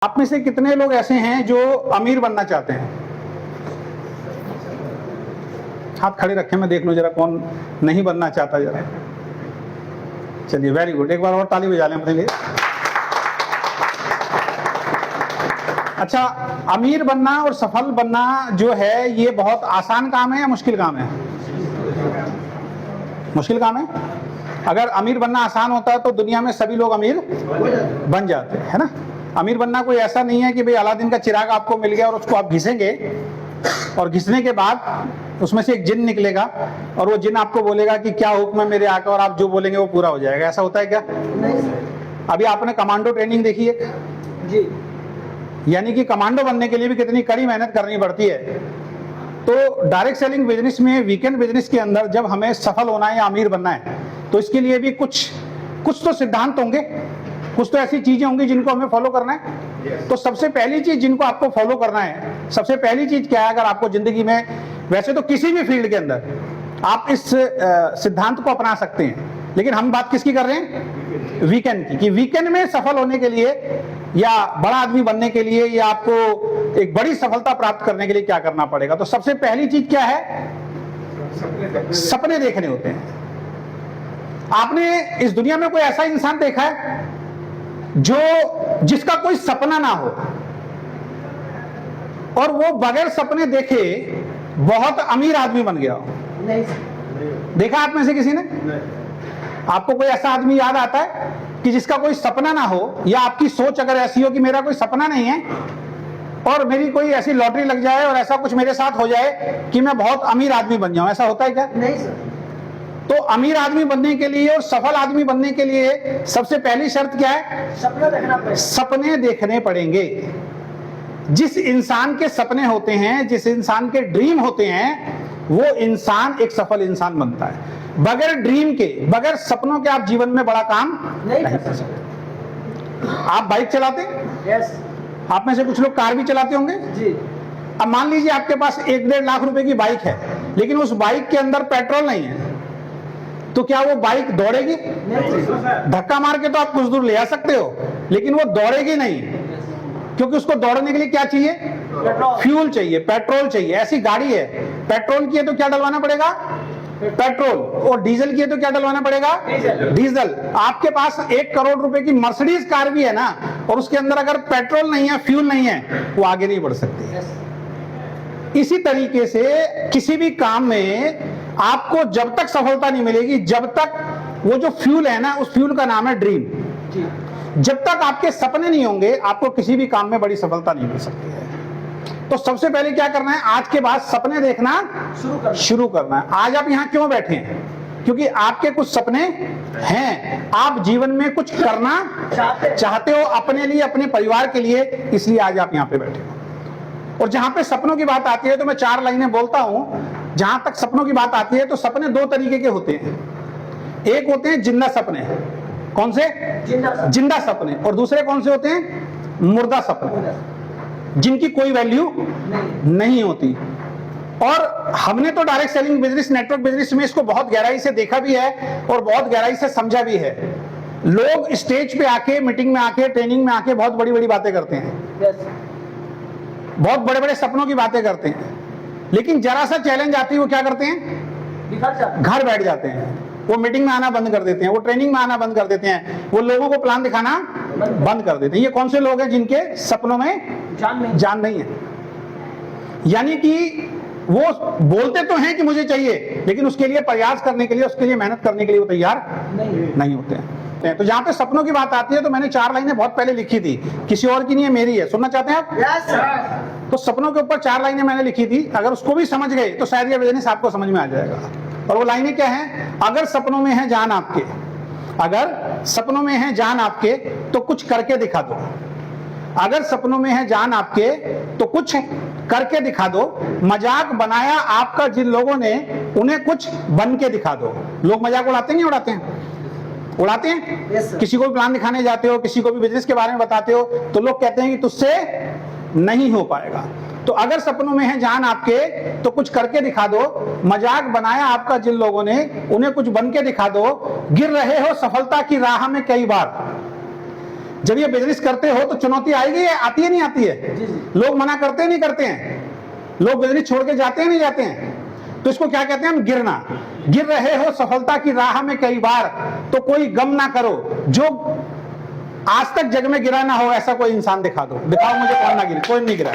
आप में से कितने लोग ऐसे हैं जो अमीर बनना चाहते हैं? हाथ खड़े रखें, मैं देख लूं जरा कौन नहीं बनना चाहता जरा। चलिए, वेरी गुड, एक बार और ताली बजा लें अपने लिए। अच्छा, अमीर बनना और सफल बनना जो है ये बहुत आसान काम है या मुश्किल काम है? मुश्किल काम है। अगर अमीर बनना आसान होता तो दुनिया में सभी लोग अमीर बन जाते, है ना। अमीर बनना कोई ऐसा नहीं है कि भाई अलादीन का चिराग आपको मिल गया और उसको आप घिसेंगे और घिसने के बाद उसमें से एक जिन निकलेगा और वो जिन आपको बोलेगा कि क्या हुक्म है मेरे आका, और आप जो बोलेंगे वो पूरा हो जाएगा। ऐसा होता है क्या? अभी आपने कमांडो ट्रेनिंग देखी है जी, यानी कि कमांडो बनने के लिए भी कितनी कड़ी मेहनत करनी पड़ती है। तो डायरेक्ट सेलिंग बिजनेस में, वीकेंड बिजनेस के अंदर जब हमें सफल होना है या अमीर बनना है तो इसके लिए भी कुछ तो सिद्धांत होंगे, कुछ तो ऐसी चीजें होंगी जिनको हमें फॉलो करना है। तो सबसे पहली चीज जिनको आपको फॉलो करना है, सबसे पहली चीज क्या है? अगर आपको जिंदगी में, वैसे तो किसी भी फील्ड के अंदर आप इस सिद्धांत को अपना सकते हैं, लेकिन हम बात किसकी कर रहे हैं? वीकेंड की। कि वीकेंड में सफल होने के लिए या बड़ा आदमी बनने के लिए या आपको एक बड़ी सफलता प्राप्त करने के लिए क्या करना पड़ेगा? तो सबसे पहली चीज क्या है? सपने देखने होते हैं। आपने इस दुनिया में कोई ऐसा इंसान देखा है जिसका कोई सपना ना हो और वो बगैर सपने देखे बहुत अमीर आदमी बन गया हो? नहीं। देखा आप में से किसी ने? नहीं। आपको कोई ऐसा आदमी याद आता है कि जिसका कोई सपना ना हो, या आपकी सोच अगर ऐसी हो कि मेरा कोई सपना नहीं है और मेरी कोई ऐसी लॉटरी लग जाए और ऐसा कुछ मेरे साथ हो जाए कि मैं बहुत अमीर आदमी बन जाऊं? ऐसा होता है क्या? नहीं सर। तो अमीर आदमी बनने के लिए और सफल आदमी बनने के लिए सबसे पहली शर्त क्या है? सपना देखना पड़ेगा। सपने देखने पड़ेंगे। जिस इंसान के सपने होते हैं, जिस इंसान के ड्रीम होते हैं, वो इंसान एक सफल इंसान बनता है। बगैर ड्रीम के, बगैर सपनों के आप जीवन में बड़ा काम नहीं कर सकते। आप बाइक चलाते हैं? यस। आप में से कुछ लोग कार भी चलाते होंगे जी। अब मान लीजिए आपके पास 1-1.5 लाख रुपए की बाइक है, लेकिन उस बाइक के अंदर पेट्रोल नहीं है, तो क्या वो बाइक दौड़ेगी? धक्का मार के तो आप कुछ दूर ले आ सकते हो, लेकिन वो दौड़ेगी नहीं, क्योंकि उसको दौड़ने के लिए क्या चाहिए? फ्यूल चाहिए, पेट्रोल चाहिए। ऐसी गाड़ी है, पेट्रोल की है तो क्या डलवाना पड़ेगा? पेट्रोल। और डीजल की है तो क्या डलवाना पड़ेगा? डीजल। आपके पास 1 करोड़ रुपए की मर्सिडीज कार भी है ना, और उसके अंदर अगर पेट्रोल नहीं है, फ्यूल नहीं है, वो आगे नहीं बढ़ सकती। इसी तरीके से किसी भी काम में आपको जब तक सफलता नहीं मिलेगी, जब तक वो जो फ्यूल है ना, उस फ्यूल का नाम है ड्रीम। जब तक आपके सपने नहीं होंगे, आपको किसी भी काम में बड़ी सफलता नहीं मिल सकती है। तो सबसे पहले क्या करना है? आज के बाद सपने देखना शुरू करना है। आज आप यहाँ क्यों बैठे हैं? क्योंकि आपके कुछ सपने हैं, आप जीवन में कुछ करना चाहते हो अपने लिए, अपने परिवार के लिए, इसलिए आज आप यहाँ पे बैठे हो। और जहां पे सपनों की बात आती है तो मैं 4 लाइनें बोलता हूं। जहां तक सपनों की बात आती है तो सपने 2 तरीके के होते हैं। एक होते हैं जिंदा सपने। कौन से? जिंदा सपने। और दूसरे कौन से होते हैं? मुर्दा सपने, जिनकी कोई वैल्यू नहीं होती। और हमने तो direct selling business, network business में इसको बहुत गहराई से देखा भी है और बहुत गहराई से समझा भी है। लोग स्टेज पे आके, मीटिंग में आके, ट्रेनिंग में आके बहुत बड़ी बड़ी बातें करते हैं, बहुत बड़े बड़े सपनों की बातें करते हैं, लेकिन जरा सा चैलेंज आती है वो क्या करते हैं? घर बैठ जाते हैं। वो मीटिंग में आना बंद कर देते हैं, वो ट्रेनिंग में आना बंद कर देते हैं, वो लोगों को प्लान दिखाना बंद कर देते हैं। ये कौन से लोग हैं जिनके सपनों में जान नहीं है? यानी कि वो बोलते तो हैं कि मुझे चाहिए, लेकिन उसके लिए प्रयास करने के लिए, उसके लिए मेहनत करने के लिए वो तैयार नहीं होते हैं। तो जहां पे सपनों की बात आती है तो मैंने 4 लाइनें बहुत पहले लिखी थी, किसी और की नहीं है, मेरी है। सुनना चाहते हैं आप? yes, तो सपनों के ऊपर 4 लाइनें मैंने लिखी थी। अगर उसको भी समझ गए तो शायद ये बिजनेस आपको समझ में आ जाएगा। और वो लाइनें क्या हैं? अगर सपनों में है जान आपके, अगर सपनों में है जान आपके तो कुछ करके दिखा दो। अगर सपनों में है जान आपके तो कुछ करके दिखा दो। मजाक बनाया आपका जिन लोगों ने, उन्हें कुछ बन के दिखा दो। लोग मजाक उड़ाते नहीं उड़ाते हैं? उड़ाते हैं। yes, किसी को भी प्लान दिखाने जाते हो, किसी को भी बिजनेस के बारे में बताते हो, तो लोग कहते हैं कि तुझसे नहीं हो पाएगा। तो अगर सपनों में है जान आपके तो कुछ करके दिखा दो। मजाक बनाया आपका जिन लोगों ने, उन्हें कुछ बन के दिखा दो। गिर रहे हो सफलता की राह में कई बार, जब ये बिजनेस करते हो तो चुनौती आएगी, आती है नहीं आती है? लोग मना करते नहीं करते हैं? लोग बिजनेस छोड़ के जाते हैं नहीं जाते हैं? तो इसको क्या कहते हैं हम? गिरना। गिर रहे हो सफलता की राह में कई बार, तो कोई गम ना करो, जो आज तक जग में गिरा ना हो ऐसा कोई इंसान दिखा दो, दिखाओ मुझे कौन ना गिरे। कोई नहीं गिरा।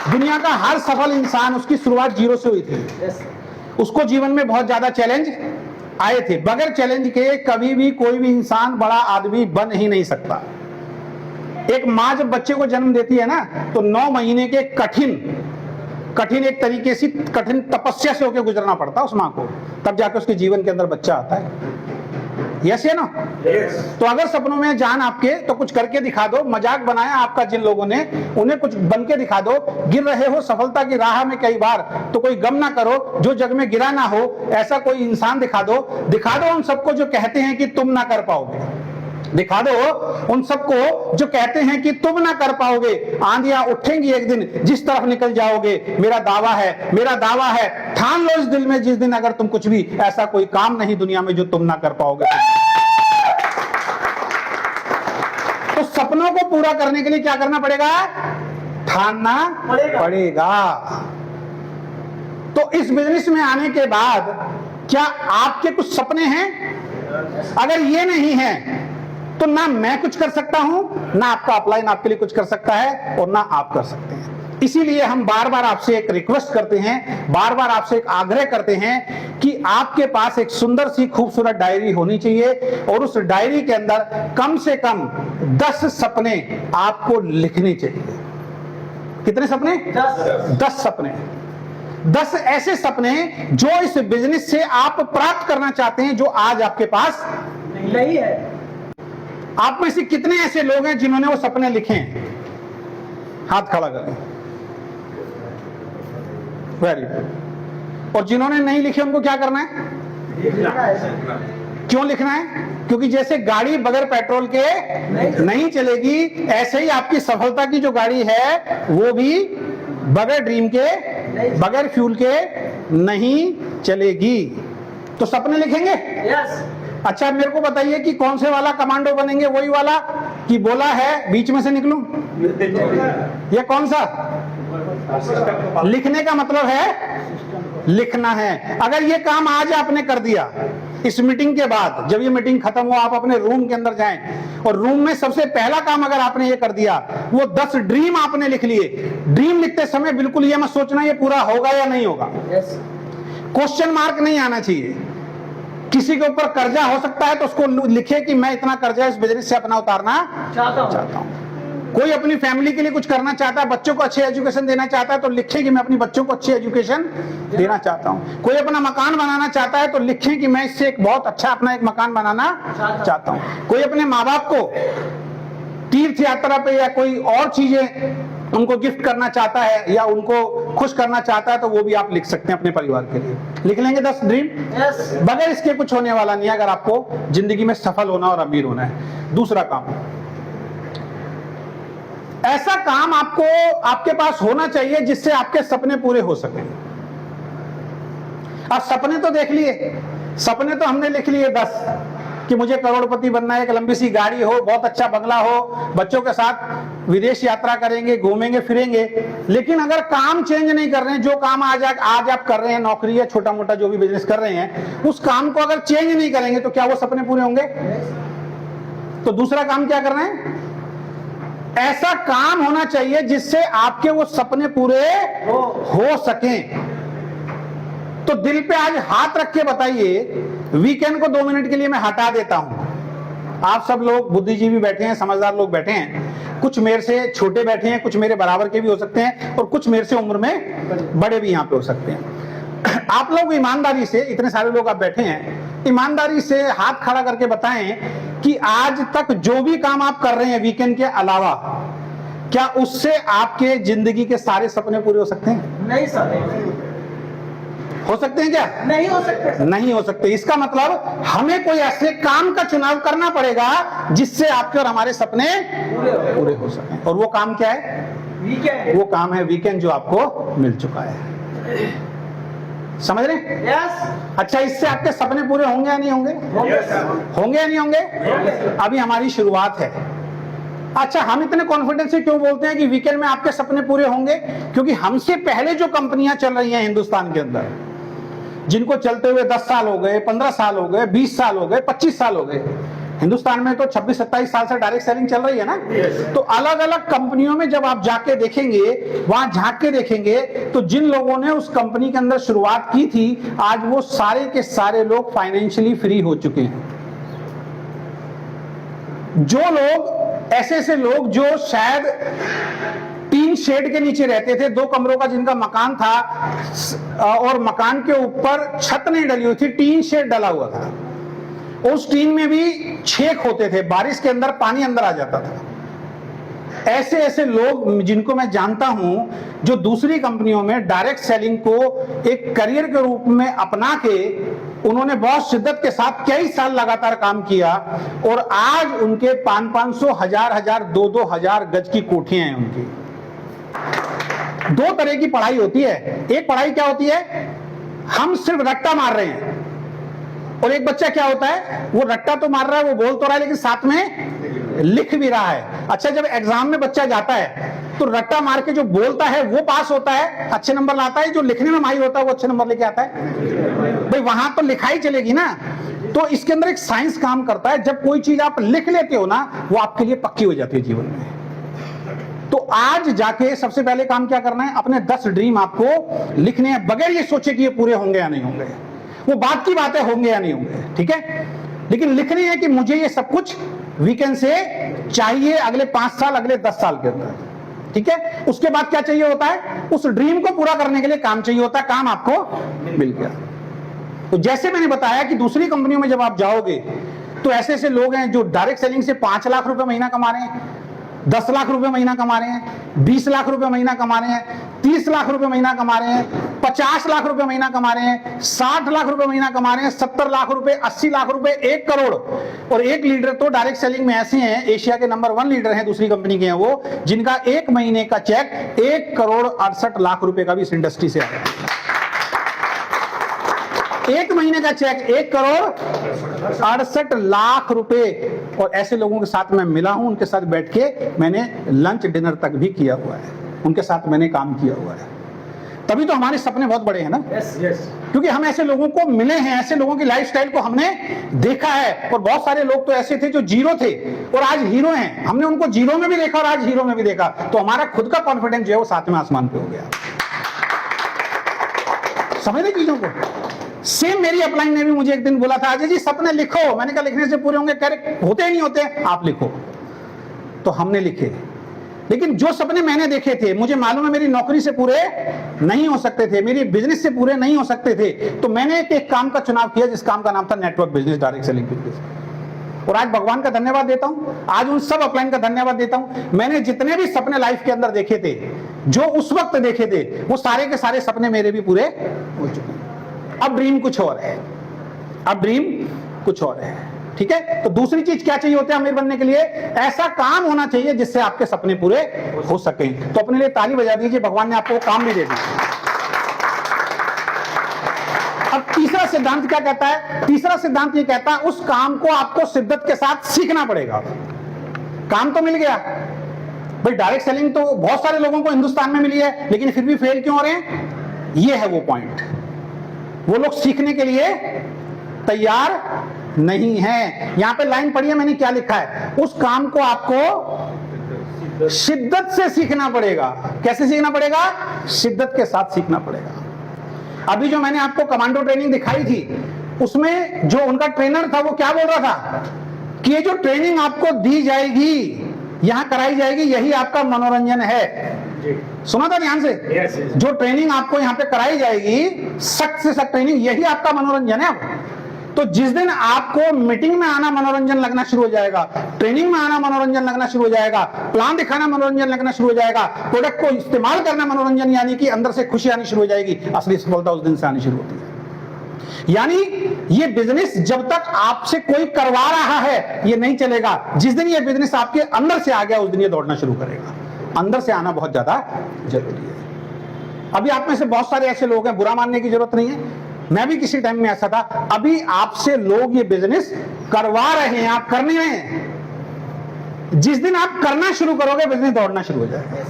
दुनिया का हर सफल इंसान, उसकी शुरुआत जीरो से हुई थी। उसको जीवन में बहुत ज्यादा चैलेंज आए थे। बगैर चैलेंज के कभी भी कोई भी इंसान बड़ा आदमी बन ही नहीं सकता। एक माँ जब बच्चे को जन्म देती है ना, तो 9 महीने के कठिन एक तरीके से कठिन तपस्या से होकर गुजरना पड़ता है उस माँ को, तब जाकर उसके जीवन के अंदर बच्चा आता है। यस या नो? तो अगर सपनों में जान आपके, तो कुछ करके दिखा दो। मजाक बनाया आपका जिन लोगों ने, उन्हें कुछ बन के दिखा दो। गिर रहे हो सफलता की राह में कई बार, तो कोई गम ना करो, जो जग में गिरा ना हो ऐसा कोई इंसान दिखा दो। दिखा दो उन सबको जो कहते हैं कि तुम ना कर पाओगे। दिखा दो उन सबको जो कहते हैं कि तुम ना कर पाओगे। आंधियां उठेंगी एक दिन, जिस तरफ निकल जाओगे। मेरा दावा है, ठान लो इस दिल में, जिस दिन अगर तुम कुछ भी ऐसा कोई काम नहीं दुनिया में जो तुम ना कर पाओगे। तो सपनों को पूरा करने के लिए क्या करना पड़ेगा? ठानना पड़ेगा। तो इस बिजनेस में आने के बाद क्या आपके कुछ सपने हैं? अगर ये नहीं है तो ना मैं कुछ कर सकता हूं, ना आपका अपलाइन आपके लिए कुछ कर सकता है, और ना आप कर सकते हैं। इसीलिए हम बार बार आपसे एक रिक्वेस्ट करते हैं, बार बार आपसे एक आग्रह करते हैं कि आपके पास एक सुंदर सी खूबसूरत डायरी होनी चाहिए, और उस डायरी के अंदर कम से कम 10 सपने आपको लिखने चाहिए। कितने सपने? 10 सपने। 10 ऐसे सपने जो इस बिजनेस से आप प्राप्त करना चाहते हैं, जो आज आपके पास नहीं है। आप में से कितने ऐसे लोग हैं जिन्होंने वो सपने लिखे हैं? हाथ खड़ा करें। Very good. और जिन्होंने नहीं लिखे उनको क्या करना है? क्यों लिखना है? क्योंकि जैसे गाड़ी बगैर पेट्रोल के नहीं चलेगी, ऐसे ही आपकी सफलता की जो गाड़ी है वो भी बगैर ड्रीम के, बगैर फ्यूल के नहीं चलेगी। तो सपने लिखेंगे? यस। अच्छा, मेरे को बताइए कि कौन से वाला कमांडो बनेंगे? वही वाला कि बोला है बीच में से निकलूं? ये कौन सा? लिखने का मतलब है लिखना है। अगर ये काम आज आपने कर दिया, इस मीटिंग के बाद जब ये मीटिंग खत्म हो, आप अपने रूम के अंदर जाएं, और रूम में सबसे पहला काम अगर आपने ये कर दिया, वो 10 ड्रीम आपने लिख लिए। ड्रीम लिखते समय बिल्कुल ये मत सोचना ये पूरा होगा या नहीं होगा। क्वेश्चन मार्क नहीं आना चाहिए। किसी के ऊपर कर्जा हो सकता है तो उसको लिखे कि मैं इतना कर्जा इस बिजनेस से अपना उतारना चाहता हूं। कोई अपनी फैमिली के लिए कुछ करना चाहता है, बच्चों को अच्छी एजुकेशन देना चाहता है, तो लिखे कि मैं अपनी बच्चों को अच्छी एजुकेशन देना चाहता हूं। कोई अपना मकान बनाना चाहता है तो लिखे कि मैं इससे एक बहुत अच्छा अपना एक मकान बनाना चाहता हूं। कोई अपने माँ बाप को तीर्थ यात्रा पे या कोई और चीजें उनको गिफ्ट करना चाहता है या उनको खुश करना चाहता है, तो वो भी आप लिख सकते हैं अपने परिवार के लिए। लिख लेंगे 10 ड्रीम। बगैर इसके कुछ होने वाला नहीं है अगर आपको जिंदगी में सफल होना और अमीर होना है। दूसरा काम, ऐसा काम आपको आपके पास होना चाहिए जिससे आपके सपने पूरे हो सके। अब सपने तो देख लिए, सपने तो हमने लिख लिए 10 कि मुझे करोड़पति बनना है, एक लंबी सी गाड़ी हो, बहुत अच्छा बंगला हो, बच्चों के साथ विदेश यात्रा करेंगे, घूमेंगे फिरेंगे। लेकिन अगर काम चेंज नहीं कर रहे हैं, जो काम आज आप कर रहे हैं, नौकरी या छोटा मोटा जो भी बिजनेस कर रहे हैं, उस काम को अगर चेंज नहीं करेंगे तो क्या वो सपने पूरे होंगे? तो दूसरा काम क्या करना है? ऐसा काम होना चाहिए जिससे आपके वो सपने पूरे हो सकें। तो दिल पे आज हाथ रख के बताइए, वीकेंड को 2 मिनट के लिए मैं हटा देता हूं। आप सब लोग बुद्धिजीवी बैठे हैं, समझदार लोग बैठे हैं, कुछ मेरे से छोटे बैठे हैं, कुछ मेरे बराबर के भी हो सकते हैं, और कुछ मेरे से उम्र में बड़े भी यहां पे हो सकते हैं। आप लोग ईमानदारी से, इतने सारे लोग आप बैठे हैं, ईमानदारी से हाथ खड़ा करके बताएं कि आज तक जो भी काम आप कर रहे हैं वीकेंड के अलावा, क्या उससे आपके जिंदगी के सारे सपने पूरे हो सकते हैं? नहीं सर। हो सकते हैं क्या? नहीं हो सकते। नहीं हो सकते। इसका मतलब हमें कोई ऐसे काम का चुनाव करना पड़ेगा जिससे आपके और हमारे सपने पूरे हो सकें। और वो काम क्या है? वीकेंड। वो काम है वीकेंड, जो आपको मिल चुका है। समझ रहे हैं? यस। अच्छा, इससे आपके सपने पूरे होंगे या नहीं होंगे? होंगे या नहीं होंगे? अभी हमारी शुरुआत है। अच्छा, हम इतने कॉन्फिडेंस से क्यों बोलते हैं कि वीकेंड में आपके सपने पूरे होंगे? क्योंकि हमसे पहले जो कंपनियां चल रही हैं हिंदुस्तान के अंदर, जिनको चलते हुए 10 साल हो गए, 15 साल हो गए, 20 साल हो गए, 25 साल हो गए, हिंदुस्तान में तो 26-27 साल से डायरेक्ट सेलिंग चल रही है ना। तो अलग अलग कंपनियों में जब आप जाके देखेंगे, वहां झांक के देखेंगे, तो जिन लोगों ने उस कंपनी के अंदर शुरुआत की थी, आज वो सारे के सारे लोग फाइनेंशियली फ्री हो चुके हैं। जो लोग ऐसे लोग जो शायद टीन शेड के नीचे रहते थे, 2 कमरों का जिनका मकान था और मकान के ऊपर छत नहीं डली हुई थी, टीन शेड डला हुआ था, उस टीन में भी छेद होते थे, बारिश के अंदर पानी अंदर आ जाता था। ऐसे लोग जिनको मैं जानता हूं, जो दूसरी कंपनियों में डायरेक्ट सेलिंग को एक करियर के रूप में अपना के उन्होंने बहुत शिद्दत के साथ कई साल लगातार काम किया और आज उनके 500-500, 1000-1000, 2,000 गज की कोठियां हैं उनकी। 2 तरह की पढ़ाई होती है। एक पढ़ाई क्या होती है, हम सिर्फ रट्टा मार रहे हैं, और एक बच्चा क्या होता है, वो रट्टा तो मार रहा है, वो बोल तो रहा है, लेकिन साथ में लिख भी रहा है। अच्छा, जब एग्जाम में बच्चा जाता है तो रट्टा मार के जो बोलता है वो पास होता है, अच्छे नंबर लाता है, जो लिखने में माहिर होता है वो अच्छे नंबर लेके आता है। भाई वहां तो लिखाई चलेगी ना। तो इसके अंदर एक साइंस काम करता है। जब कोई चीज आप लिख लेते हो ना, वो आपके लिए पक्की हो जाती है जीवन में। तो आज जाके सबसे पहले काम क्या करना है, अपने 10 ड्रीम आपको लिखने हैं, बगैर ये सोचे कि ये पूरे होंगे या नहीं होंगे। वो बात की बातें होंगे या नहीं होंगे, ठीक है, लेकिन लिखनी है कि मुझे ये सब कुछ वीकेंड से चाहिए अगले 5 साल, अगले 10 साल के अंदर, ठीक है। उसके बाद क्या चाहिए होता है, उस ड्रीम को पूरा करने के लिए काम चाहिए होता है। काम आपको मिल गया। तो जैसे मैंने बताया कि दूसरी कंपनियों में जब आप जाओगे तो ऐसे लोग हैं जो डायरेक्ट सेलिंग से 5 लाख रुपए महीना कमा रहे हैं, 10 लाख रुपए महीना कमा रहे हैं, 20 लाख रुपए महीना कमा रहे हैं, 30 लाख रुपए महीना कमा रहे हैं, 50 लाख रुपए महीना कमा रहे हैं, 60 लाख रुपए महीना कमा रहे हैं, 70 लाख रुपए, 80 लाख रुपए, 1 करोड़। और एक लीडर तो डायरेक्ट सेलिंग में ऐसे हैं, एशिया के नंबर 1 लीडर हैं, दूसरी कंपनी के हैं वो, जिनका 1 महीने का चेक 1 करोड़ 68 लाख रुपए का भी इस इंडस्ट्री से आया है। 1 महीने का चेक 1 करोड़ 68 लाख रुपए। और ऐसे लोगों के साथ मैं मिला हूं, उनके साथ बैठ के मैंने लंच डिनर तक भी किया हुआ है, उनके साथ मैंने काम किया हुआ है। तभी तो हमारे सपने बहुत बड़े हैं ना। yes. क्योंकि हम ऐसे लोगों को मिले हैं, ऐसे लोगों की लाइफस्टाइल को हमने देखा है। और बहुत सारे लोग तो ऐसे थे जो जीरो थे और आज हीरो हैं। हमने उनको जीरो में भी देखा और आज हीरो में भी देखा, तो हमारा खुद का कॉन्फिडेंस जो है वो 7वें आसमान पे हो गया। समझे चीजों को। सेम मेरी अपलाइन ने भी मुझे एक दिन बोला था, अजय जी सपने लिखो। मैंने कहा लिखने से पूरे होंगे? कह रहे होते ही नहीं होते, आप लिखो। तो हमने लिखे, लेकिन जो सपने मैंने देखे थे, मुझे मालूम है मेरी नौकरी से पूरे नहीं हो सकते थे, मेरी बिजनेस से पूरे नहीं हो सकते थे। तो मैंने एक काम का चुनाव किया, जिस काम का नाम था network business, direct selling business. और आज भगवान का धन्यवाद देता हूं, आज उन सब अपलाइन का धन्यवाद देता हूं। मैंने जितने भी सपने लाइफ के अंदर देखे थे, जो उस वक्त देखे थे, वो सारे के सारे सपने मेरे भी पूरे हो चुके हैं। अब ड्रीम कुछ और है, अब ड्रीम कुछ और है, ठीक है। तो दूसरी चीज क्या चाहिए होता है अमीर बनने के लिए? ऐसा काम होना चाहिए जिससे आपके सपने पूरे हो सके। तो अपने लिए ताली बजा दीजिए, भगवान ने आपको काम भी दे दिया। अब तीसरा सिद्धांत क्या कहता है? तीसरा सिद्धांत ये कहता है उस काम को आपको शिद्दत के साथ सीखना पड़ेगा। काम तो मिल गया भाई, डायरेक्ट सेलिंग तो बहुत सारे लोगों को हिंदुस्तान में मिली है, लेकिन फिर भी फेल क्यों हो रहे हैं? ये है वो पॉइंट। वो लोग सीखने के लिए तैयार नहीं है। यहां पे लाइन पढ़िए, मैंने क्या लिखा है, उस काम को आपको शिद्दत से सीखना पड़ेगा। कैसे सीखना पड़ेगा? शिद्दत के साथ सीखना पड़ेगा। अभी जो मैंने आपको कमांडो ट्रेनिंग दिखाई थी, उसमें जो उनका ट्रेनर था वो क्या बोल रहा था कि ये जो ट्रेनिंग आपको दी जाएगी, यहां कराई जाएगी, यही आपका मनोरंजन है। सुना था ध्यान से? जो ट्रेनिंग आपको यहाँ पे कराई जाएगी, सख्त से सख्त ट्रेनिंग, यही आपका मनोरंजन है। तो जिस दिन आपको मीटिंग में आना मनोरंजन लगना शुरू हो जाएगा, ट्रेनिंग में आना मनोरंजन लगना शुरू हो जाएगा, प्लान दिखाना मनोरंजन लगना शुरू हो जाएगा, प्रोडक्ट को इस्तेमाल करना मनोरंजन, यानी कि अंदर से खुशी आनी शुरू हो जाएगी, असली सफलता उस दिन से आनी शुरू होती है। यानी ये बिजनेस जब तक आपसे कोई करवा रहा है ये नहीं चलेगा। जिस दिन ये बिजनेस आपके अंदर से आ गया, उस दिन ये दौड़ना शुरू करेगा। अंदर से आना बहुत ज्यादा जरूरी है। अभी आप में से बहुत सारे ऐसे लोग हैं, बुरा मानने की जरूरत नहीं है, मैं भी किसी टाइम में ऐसा था। अभी आपसे लोग ये बिजनेस करवा रहे हैं, आप करने में हैं। जिस दिन आप करना शुरू करोगे बिजनेस दौड़ना शुरू हो जाएगा,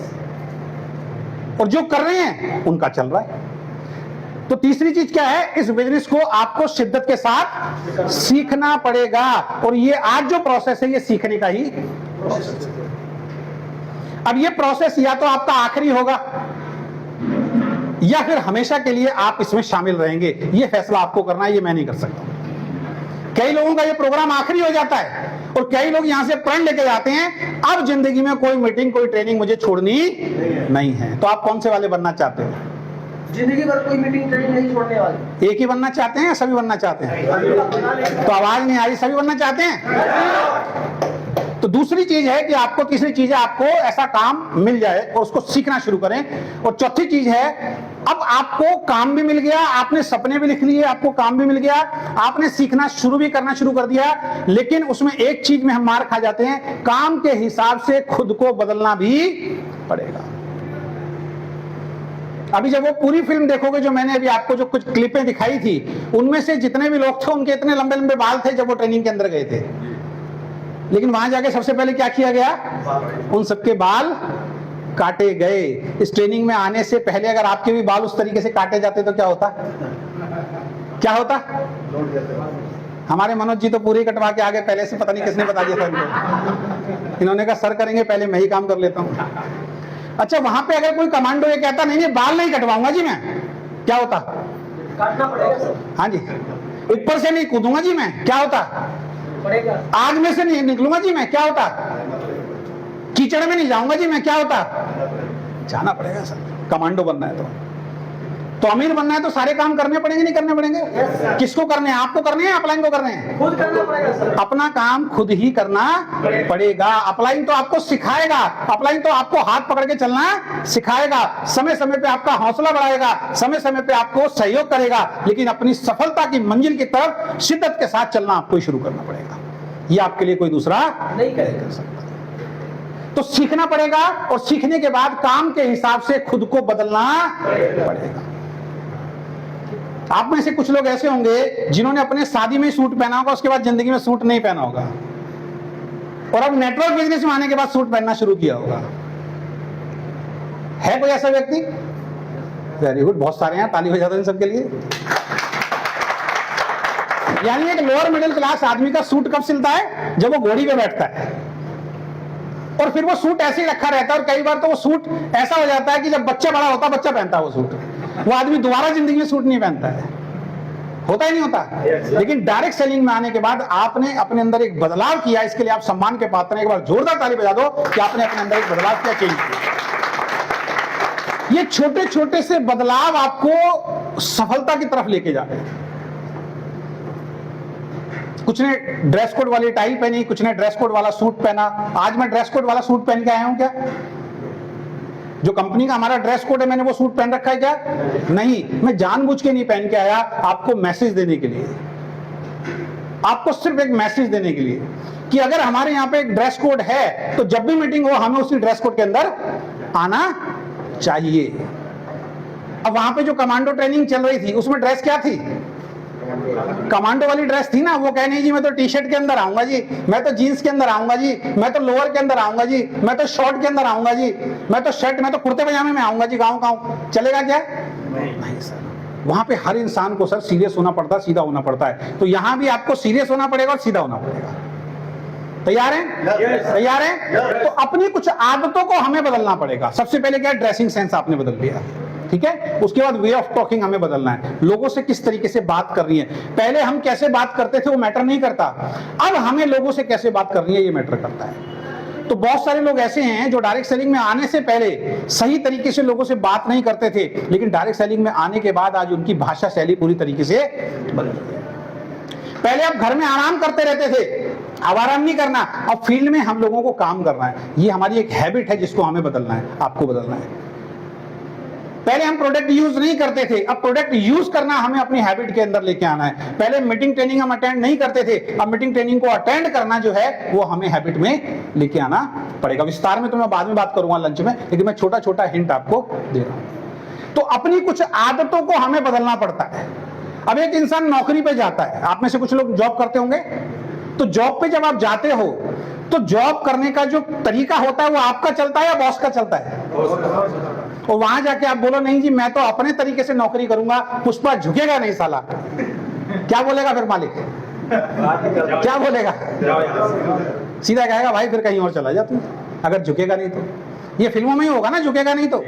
और जो कर रहे हैं उनका चल रहा है। तो तीसरी चीज क्या है, इस बिजनेस को आपको शिद्दत के साथ सीखना पड़ेगा, और ये आज जो प्रोसेस है ये सीखने का ही प्रोसेस है। अब ये प्रोसेस या तो आपका आखिरी होगा या फिर हमेशा के लिए आप इसमें शामिल रहेंगे, ये फैसला आपको करना है, ये मैं नहीं कर सकता। कई लोगों का ये प्रोग्राम आखिरी हो जाता है और कई लोग यहां से प्रण लेके जाते हैं, अब जिंदगी में कोई मीटिंग कोई ट्रेनिंग मुझे छोड़नी नहीं है। तो आप कौन से वाले बनना चाहते हो? जिंदगी भर कोई मीटिंग ट्रेनिंग नहीं छोड़ने वाले। एक ही बनना चाहते हैं या सभी बनना चाहते हैं? तो आवाज नहीं आ रही, सभी बनना चाहते हैं? तो दूसरी चीज है कि आपको, तीसरी चीज है आपको ऐसा काम मिल जाए और उसको सीखना शुरू करें। और चौथी चीज है, अब आपको काम भी मिल गया, आपने सपने भी लिख लिए, आपको काम भी मिल गया, आपने सीखना शुरू भी करना शुरू कर दिया, लेकिन उसमें एक चीज में हम मार खा जाते हैं, काम के हिसाब से खुद को बदलना भी पड़ेगा। अभी जब वो पूरी फिल्म देखोगे, जो मैंने अभी आपको जो कुछ क्लिपें दिखाई थी, उनमें से जितने भी लोग थे उनके इतने लंबे लंबे बाल थे जब वो ट्रेनिंग के अंदर गए थे, लेकिन वहां जाके सबसे पहले क्या किया गया, उन सबके बाल काटे गए। इस ट्रेनिंग में आने से पहले अगर आपके भी बाल उस तरीके से काटे जाते तो क्या होता? क्या होता? हमारे मनोज जी तो पूरे कटवा के आगे, पहले से पता नहीं किसने बता दिया था इनको। इन्होंने कहा सर करेंगे, पहले मैं ही काम कर लेता हूं। अच्छा, वहां पे अगर कोई कमांडो ये कहता नहीं बाल नहीं कटवाऊंगा जी मैं, क्या होता? काटना पड़ेगा सर। हाँ जी। ऊपर से नहीं कूदूंगा जी मैं, क्या होता? पड़ेगा। आग में से नहीं निकलूंगा जी मैं, क्या होता? कीचड़ में नहीं जाऊंगा जी मैं, क्या होता? जाना पड़ेगा सर, कमांडो बनना है तो अमीर बनना है तो सारे काम करने पड़ेंगे, नहीं करने पड़ेंगे? किसको करने हैं? आपको करने हैं, अपलाइन को करने हैं? खुद करना पड़ेगा सर। अपना काम खुद ही करना पड़ेगा। अपलाइन तो आपको सिखाएगा, अपलाइन तो आपको हाथ पकड़ के चलना सिखाएगा, समय समय पे आपका हौसला बढ़ाएगा, समय समय पे आपको सहयोग करेगा, लेकिन अपनी सफलता की मंजिल की तरफ शिद्दत के साथ चलना आपको शुरू करना पड़ेगा। ये आपके लिए कोई दूसरा नहीं कर सकता। तो सीखना पड़ेगा, और सीखने के बाद काम के हिसाब से खुद को बदलना पड़ेगा। आप में से कुछ लोग ऐसे होंगे जिन्होंने अपने शादी में सूट पहना होगा, उसके बाद जिंदगी में सूट नहीं पहना होगा, और अब नेटवर्क बिजनेस में आने के बाद सूट पहनना शुरू किया होगा। है कोई ऐसा व्यक्ति? वेरी गुड, बहुत सारे हैं, ताली बजा दो इन सबके लिए। यानी एक लोअर मिडिल क्लास आदमी का सूट कब सिलता है? जब वो घोड़ी पे बैठता है, और फिर वो सूट ऐसे ही रखा रहता है, और कई बार तो वो सूट ऐसा हो जाता है कि जब बच्चा बड़ा होता है, बच्चा पहनता है वो सूट, वो आदमी दोबारा जिंदगी में सूट नहीं पहनता है। होता ही नहीं होता। लेकिन डायरेक्ट सेलिंग में आने के बाद आपने अपने अंदर एक बदलाव किया, इसके लिए आप सम्मान के पात्र हैं। एक बार जोरदार ताली बजा दो कि आपने अपने अंदर एक बदलाव किया, चेंज किया। ये छोटे छोटे से बदलाव आपको सफलता की तरफ लेके जा रहे हैं। कुछ ने ड्रेस कोड वाली टाई पहनी, कुछ ने ड्रेस कोड वाला सूट पहना। आज मैं ड्रेस कोड वाला सूट पहन के आया हूं क्या? जो कंपनी का हमारा ड्रेस कोड है, मैंने वो सूट पहन रखा है क्या? नहीं, मैं जानबूझ के नहीं पहन के आया, आपको मैसेज देने के लिए, आपको सिर्फ एक मैसेज देने के लिए कि अगर हमारे यहाँ पे एक ड्रेस कोड है तो जब भी मीटिंग हो हमें उसी ड्रेस कोड के अंदर आना चाहिए। अब वहां पे जो कमांडो ट्रेनिंग चल रही थी उसमें ड्रेस क्या थी? कमांडो वाली ड्रेस थी ना। वो कह नहीं जी मैं तो टी शर्ट के अंदर आऊंगा जी, मैं तो जीन्स के अंदर आऊंगा जी, मैं तो लोअर के अंदर आऊंगा जी, मैं तो शॉर्ट के अंदर आऊंगा जी, मैं तो शर्ट, मैं तो कुर्ते पजामे में आऊंगा जी, गाँव चलेगा क्या? नहीं सर, वहां पे हर इंसान को सर सीरियस होना पड़ता है, सीधा होना पड़ता है। तो यहां भी आपको सीरियस होना पड़ेगा और सीधा होना पड़ेगा। तैयार हैं? तैयार हैं? तो अपनी कुछ आदतों को हमें बदलना पड़ेगा। सबसे पहले क्या? ड्रेसिंग सेंस आपने बदल लिया, ठीक है। उसके बाद वे ऑफ टॉकिंग हमें बदलना है, लोगों से किस तरीके से बात करनी है। पहले हम कैसे बात करते थे वो मैटर नहीं करता, अब हमें लोगों से कैसे बात करनी है ये मैटर करता है। तो बहुत सारे लोग ऐसे हैं जो डायरेक्ट सेलिंग में आने से पहले सही तरीके से लोगों से बात नहीं करते थे, लेकिन डायरेक्ट सेलिंग में आने के बाद आज उनकी भाषा शैली पूरी तरीके से बदल गई है। पहले आप घर में आराम करते रहते थे, अब आराम नहीं करना, अब फील्ड में हम लोगों को काम करना है। ये हमारी एक हैबिट है जिसको हमें बदलना है, आपको बदलना है। पहले हम प्रोडक्ट यूज नहीं करते थे, अब प्रोडक्ट यूज करना हमें अपनी हैबिट के अंदर लेके आना है। पहले मीटिंग ट्रेनिंग हम अटेंड नहीं करते थे, अब मीटिंग ट्रेनिंग को अटेंड करना जो है वो हमें हैबिट में लेके आना पड़ेगा। विस्तार में तो मैं बाद में बात करूंगा लंच में, लेकिन मैं छोटा छोटा हिंट आपको दे रहा हूं। तो अपनी कुछ आदतों को हमें बदलना पड़ता है। अब एक इंसान नौकरी पे जाता है, आप में से कुछ लोग जॉब करते होंगे, तो जॉब पे जब आप जाते हो तो जॉब करने का जो तरीका होता है वो आपका चलता है या बॉस का चलता है? और वहां जाके आप बोलो नहीं जी मैं तो अपने तरीके से नौकरी करूंगा, पुष्पा झुकेगा नहीं साला, क्या बोलेगा फिर मालिक? क्या बोलेगा? सीधा कहेगा भाई फिर कहीं और चला जा तू, अगर झुकेगा नहीं तो। ये फिल्मों में ही होगा ना, झुकेगा नहीं तो।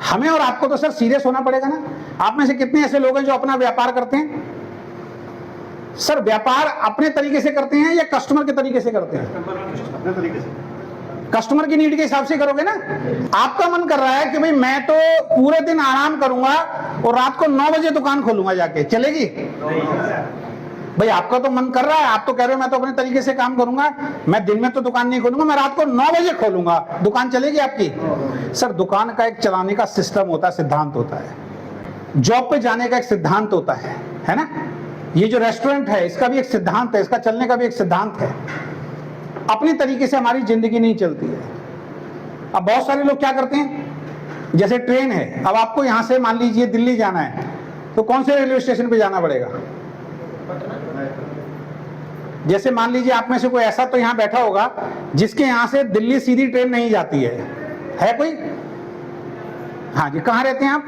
हमें और आपको तो सर सीरियस होना पड़ेगा ना। आप में से कितने ऐसे लोग हैं जो अपना व्यापार करते हैं? सर व्यापार अपने तरीके से करते हैं या कस्टमर के तरीके से करते हैं? अपने तरीके से। कस्टमर की नीड के हिसाब से करोगे ना। आपका मन कर रहा है कि भाई मैं तो पूरे दिन आराम करूंगा और रात को 9 बजे दुकान खोलूंगा, जाके चलेगी? भाई आपका तो मन कर रहा है, आप तो कह रहे हो मैं तो अपने तरीके से काम करूंगा, मैं दिन में तो दुकान नहीं खोलूंगा, मैं रात को 9 बजे खोलूंगा, दुकान चलेगी आपकी? सर दुकान का एक चलाने का सिस्टम होता है, सिद्धांत होता है। जॉब पे जाने का एक सिद्धांत होता है ना? ये जो रेस्टोरेंट है इसका भी एक सिद्धांत है, इसका चलने का भी एक सिद्धांत है। अपने तरीके से हमारी जिंदगी नहीं चलती है। अब बहुत सारे लोग क्या करते हैं, जैसे ट्रेन है, अब आपको यहां से मान लीजिए दिल्ली जाना है, तो कौन से रेलवे स्टेशन पे जाना पड़ेगा? जैसे मान लीजिए आप में से कोई ऐसा तो यहां बैठा होगा जिसके यहां से दिल्ली सीधी ट्रेन नहीं जाती है कोई? हाँ जी, कहाँ रहते हैं आप?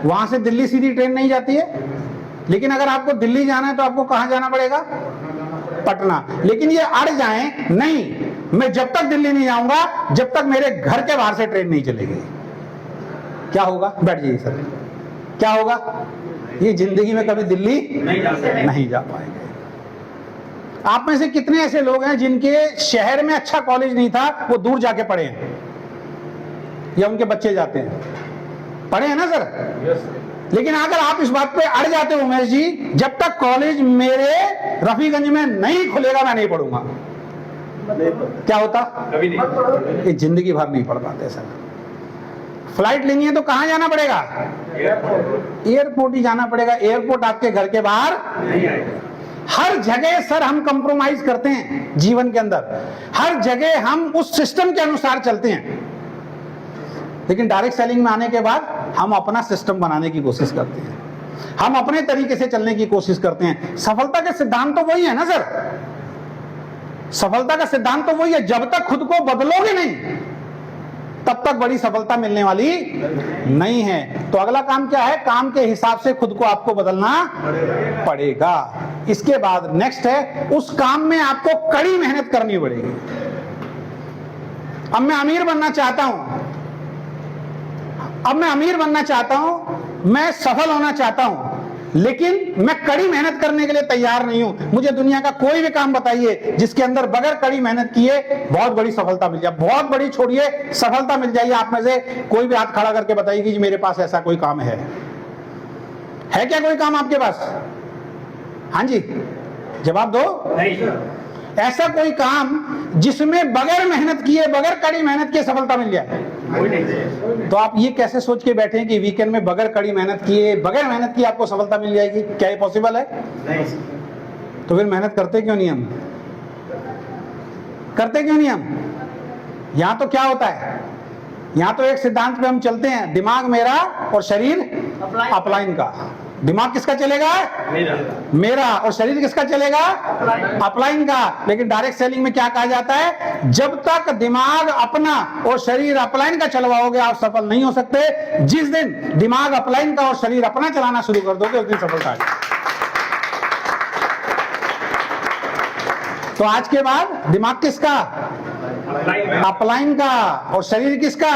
वहां से दिल्ली सीधी ट्रेन नहीं जाती है, लेकिन अगर आपको दिल्ली जाना है तो आपको कहां जाना पड़ेगा? पटना। लेकिन ये अड़ जाएं, नहीं मैं जब तक दिल्ली नहीं जाऊंगा जब तक मेरे घर के बाहर से ट्रेन नहीं चलेगी। क्या होगा? बैठ जाइए सर। क्या होगा? ये जिंदगी में कभी दिल्ली नहीं जा पाएंगे। आप में से कितने ऐसे लोग हैं जिनके शहर में अच्छा कॉलेज नहीं था, वो दूर जाके पढ़े हैं, या उनके बच्चे जाते हैं, पढ़े हैं ना सर? लेकिन अगर आप इस बात पे अड़ जाते हो उमेश जी, जब तक कॉलेज मेरे रफीगंज में नहीं खुलेगा मैं नहीं पढ़ूंगा, क्या होता? कभी नहीं। ये जिंदगी भर नहीं पढ़ पाते सर। फ्लाइट लेनी है तो कहां जाना पड़ेगा? एयरपोर्ट ही जाना पड़ेगा। एयरपोर्ट आपके घर के बाहर नहीं आएगा। हर जगह सर हम कंप्रोमाइज करते हैं जीवन के अंदर, हर जगह हम उस सिस्टम के अनुसार चलते हैं। लेकिन डायरेक्ट सेलिंग में आने के बाद हम अपना सिस्टम बनाने की कोशिश करते हैं, हम अपने तरीके से चलने की कोशिश करते हैं। सफलता के सिद्धांत तो वही है ना सर, सफलता का सिद्धांत तो वही है। जब तक खुद को बदलोगे नहीं तब तक बड़ी सफलता मिलने वाली नहीं है। तो अगला काम क्या है? काम के हिसाब से खुद को आपको बदलना पड़ेगा। इसके बाद नेक्स्ट है, उस काम में आपको कड़ी मेहनत करनी पड़ेगी। अब मैं अमीर बनना चाहता हूं, मैं सफल होना चाहता हूं, लेकिन मैं कड़ी मेहनत करने के लिए तैयार नहीं हूं। मुझे दुनिया का कोई भी काम बताइए जिसके अंदर बगैर कड़ी मेहनत किए बहुत बड़ी सफलता मिल जाए। बहुत बड़ी छोड़िए, सफलता मिल जाइए। आप में से कोई भी हाथ खड़ा करके बताइए कि मेरे पास ऐसा कोई काम है क्या कोई काम आपके पास? हाँ जी, जवाब दो। नहीं। ऐसा कोई काम जिसमें बगैर मेहनत किए, बगैर कड़ी मेहनत किए सफलता मिल जाए? कोई नहीं। तो आप ये कैसे सोच के बैठे हैं कि वीकेंड में बगैर कड़ी मेहनत किए, बगैर मेहनत किए आपको सफलता मिल जाएगी? क्या ये पॉसिबल है? नहीं। तो फिर मेहनत करते क्यों नहीं हम? यहां तो क्या होता है, यहां तो एक सिद्धांत पे हम चलते हैं, दिमाग मेरा और शरीर अपलाइन का। दिमाग किसका चलेगा? मेरा। और शरीर किसका चलेगा? अपलाइन का। लेकिन डायरेक्ट सेलिंग में क्या कहा जाता है? जब तक दिमाग अपना और शरीर अपलाइन का चलवाओगे आप सफल नहीं हो सकते। जिस दिन दिमाग अपलाइन का और शरीर अपना चलाना शुरू कर दोगे उस दिन सफलता आ जाएगी। तो आज के बाद दिमाग किसका? अपलाइन का। और शरीर किसका?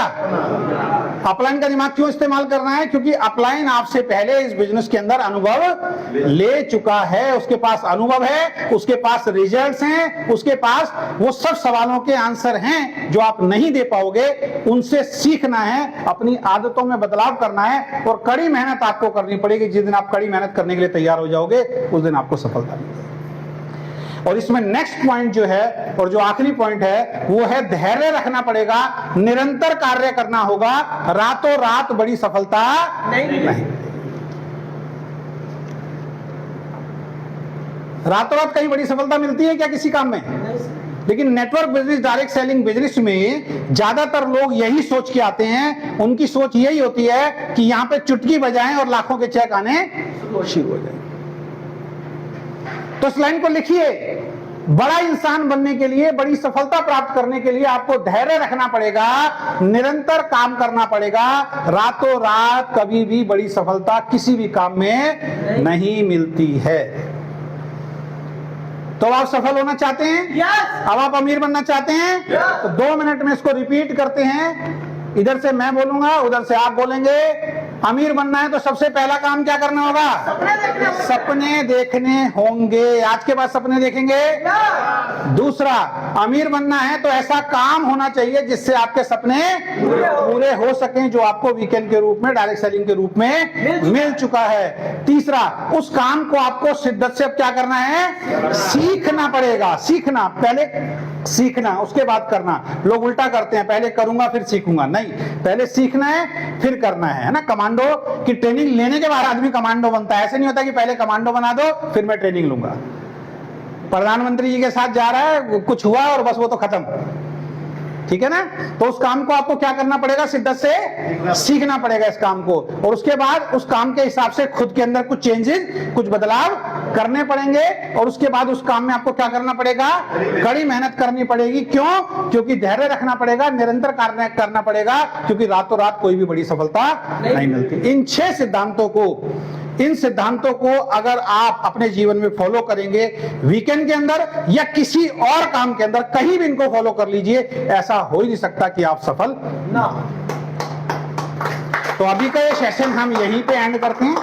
अपलाइन का दिमाग क्यों इस्तेमाल करना है? क्योंकि अपलाइन आपसे पहले इस बिजनेस के अंदर अनुभव ले चुका है, उसके पास अनुभव है, उसके पास रिजल्ट्स हैं, उसके पास वो सब सवालों के आंसर हैं जो आप नहीं दे पाओगे। उनसे सीखना है, अपनी आदतों में बदलाव करना है और कड़ी मेहनत आपको करनी पड़ेगी। जिस दिन आप कड़ी मेहनत करने के लिए तैयार हो जाओगे उस दिन आपको सफलता मिलेगी। और इसमें नेक्स्ट पॉइंट जो है और जो आखिरी पॉइंट है वो है धैर्य रखना पड़ेगा, निरंतर कार्य करना होगा। रातों रात बड़ी सफलता नहीं। रातों रात कहीं बड़ी सफलता मिलती है क्या किसी काम में? लेकिन network business, direct selling business में ज्यादातर लोग यही सोच के आते हैं, उनकी सोच यही होती है कि यहां पे चुटकी बजाएं और लाखों के चेक आने शुरू हो जाए। तो तो इस लाइन को लिखिए, बड़ा इंसान बनने के लिए, बड़ी सफलता प्राप्त करने के लिए आपको धैर्य रखना पड़ेगा, निरंतर काम करना पड़ेगा। रातों रात कभी भी बड़ी सफलता किसी भी काम में नहीं मिलती है। तो आप सफल होना चाहते हैं? यस। अब आप अमीर बनना चाहते हैं? तो 2 मिनट में इसको रिपीट करते हैं। इधर से मैं बोलूंगा, उधर से आप बोलेंगे। अमीर बनना है तो सबसे पहला काम क्या करना होगा? सपने देखने होंगे। आज के बाद सपने देखेंगे। दूसरा, अमीर बनना है तो ऐसा काम होना चाहिए जिससे आपके सपने पूरे हो सकें, जो आपको वीकेंड के रूप में, डायरेक्ट सेलिंग के रूप में मिल चुका है। तीसरा, उस काम को आपको शिद्दत से अब क्या करना है? सीखना पड़ेगा। सीखना, पहले सीखना उसके बाद करना। लोग उल्टा करते हैं, पहले करूंगा फिर सीखूंगा। नहीं, पहले सीखना है फिर करना है ना। कमांडो की ट्रेनिंग लेने के बाद आदमी कमांडो बनता है। ऐसे नहीं होता कि पहले कमांडो बना दो फिर मैं ट्रेनिंग लूंगा। प्रधानमंत्री जी के साथ जा रहा है, कुछ हुआ और बस वो तो खत्म। ठीक है ना। तो उस काम को आपको क्या करना पड़ेगा? शिद्दत से सीखना पड़ेगा इस काम को, और उसके बाद उस काम के हिसाब से खुद के अंदर कुछ चेंजेस, कुछ बदलाव करने पड़ेंगे। और उसके बाद उस काम में आपको क्या करना पड़ेगा? कड़ी मेहनत करनी पड़ेगी। क्यों? क्योंकि धैर्य रखना पड़ेगा, निरंतर कार्य करना पड़ेगा, क्योंकि रातों रात कोई भी बड़ी सफलता नहीं मिलती। इन 6 सिद्धांतों को अगर आप अपने जीवन में फॉलो करेंगे, वीकेंड के अंदर या किसी और काम के अंदर, कहीं भी इनको फॉलो कर लीजिए, ऐसा हो ही नहीं सकता कि आप सफल ना हो। तो अभी का ये सेशन हम यहीं पे एंड करते हैं।